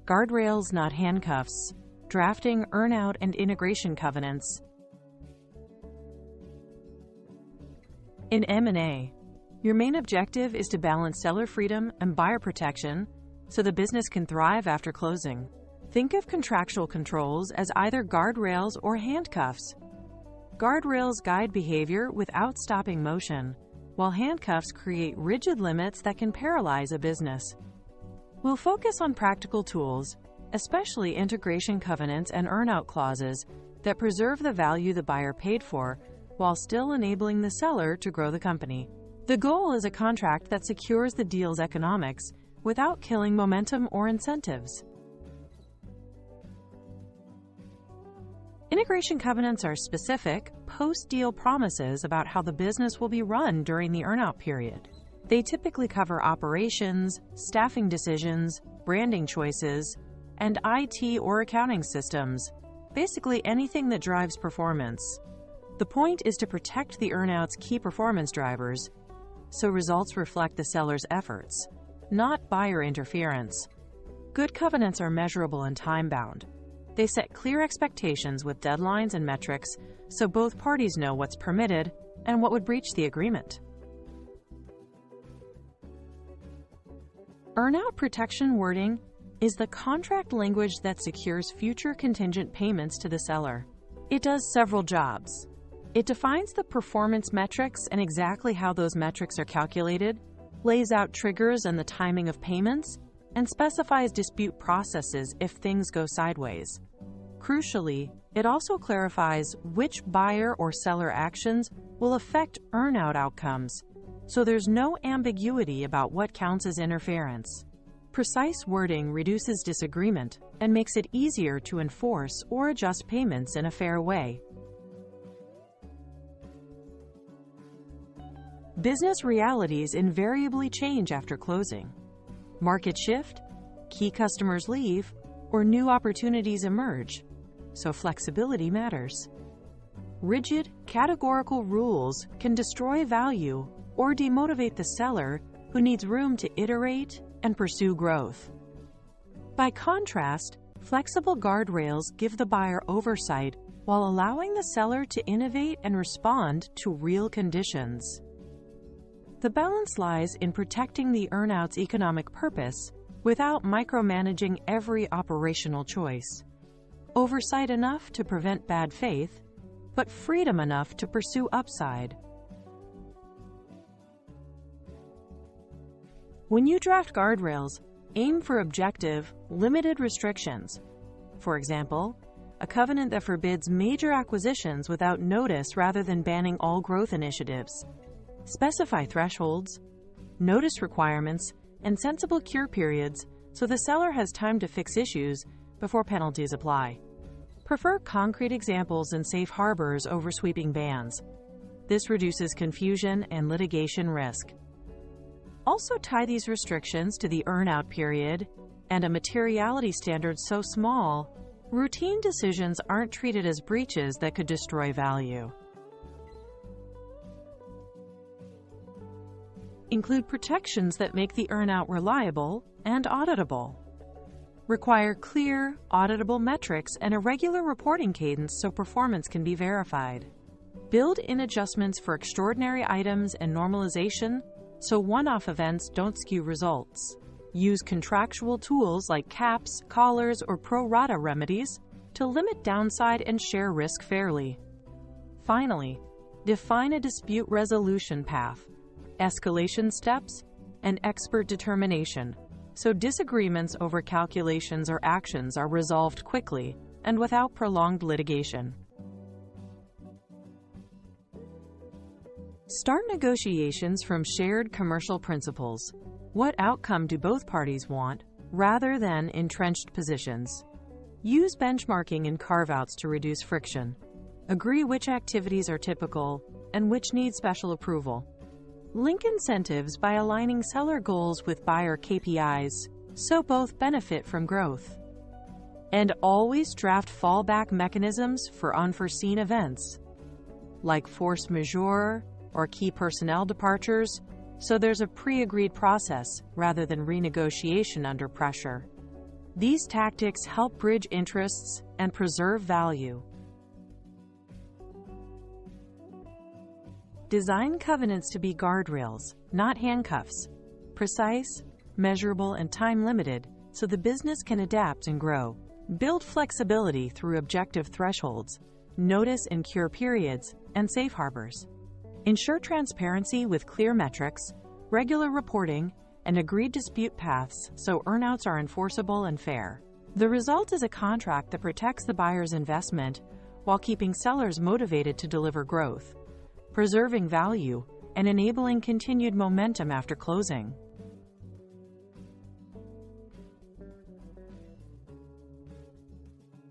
Guardrails, not handcuffs. Drafting, earn-out, and integration covenants. In M&A, your main objective is to balance seller freedom and buyer protection so the business can thrive after closing. Think of contractual controls as either guardrails or handcuffs. Guardrails guide behavior without stopping motion, while handcuffs create rigid limits that can paralyze a business. We'll focus on practical tools, especially integration covenants and earn-out clauses that preserve the value the buyer paid for while still enabling the seller to grow the company. The goal is a contract that secures the deal's economics without killing momentum or incentives. Integration covenants are specific, post-deal promises about how the business will be run during the earn-out period. They typically cover operations, staffing decisions, branding choices, and IT or accounting systems, basically anything that drives performance. The point is to protect the earn-out's key performance drivers, so results reflect the seller's efforts, not buyer interference. Good covenants are measurable and time-bound. They set clear expectations with deadlines and metrics so both parties know what's permitted and what would breach the agreement. Earn-out protection wording is the contract language that secures future contingent payments to the seller. It does several jobs. It defines the performance metrics and exactly how those metrics are calculated, lays out triggers and the timing of payments, and specifies dispute processes if things go sideways. Crucially, it also clarifies which buyer or seller actions will affect earn-out outcomes, so there's no ambiguity about what counts as interference. Precise wording reduces disagreement and makes it easier to enforce or adjust payments in a fair way. Business realities invariably change after closing. Market shift, key customers leave, or new opportunities emerge, so flexibility matters. Rigid, categorical rules can destroy value or demotivate the seller who needs room to iterate and pursue growth. By contrast, flexible guardrails give the buyer oversight while allowing the seller to innovate and respond to real conditions. The balance lies in protecting the earn-out's economic purpose without micromanaging every operational choice. Oversight enough to prevent bad faith, but freedom enough to pursue upside. When you draft guardrails, aim for objective, limited restrictions. For example, a covenant that forbids major acquisitions without notice rather than banning all growth initiatives. Specify thresholds, notice requirements, and sensible cure periods so the seller has time to fix issues before penalties apply. Prefer concrete examples and safe harbors over sweeping bans. This reduces confusion and litigation risk. Also tie these restrictions to the earn-out period and a materiality standard so small, routine decisions aren't treated as breaches that could destroy value. Include protections that make the earn-out reliable and auditable. Require clear, auditable metrics and a regular reporting cadence so performance can be verified. Build in adjustments for extraordinary items and normalization so one-off events don't skew results. Use contractual tools like caps, collars, or pro rata remedies to limit downside and share risk fairly. Finally, define a dispute resolution path, escalation steps, and expert determination, so disagreements over calculations or actions are resolved quickly and without prolonged litigation. Start negotiations from shared commercial principles. What outcome do both parties want, rather than entrenched positions? Use benchmarking and carve-outs to reduce friction. Agree which activities are typical and which need special approval. Link incentives by aligning seller goals with buyer KPIs, so both benefit from growth. And always draft fallback mechanisms for unforeseen events, like force majeure or key personnel departures, so there's a pre-agreed process rather than renegotiation under pressure. These tactics help bridge interests and preserve value. Design covenants to be guardrails, not handcuffs. Precise, measurable, and time-limited, so the business can adapt and grow. Build flexibility through objective thresholds, notice and cure periods, and safe harbors. Ensure transparency with clear metrics, regular reporting, and agreed dispute paths so earnouts are enforceable and fair. The result is a contract that protects the buyer's investment while keeping sellers motivated to deliver growth, preserving value, and enabling continued momentum after closing.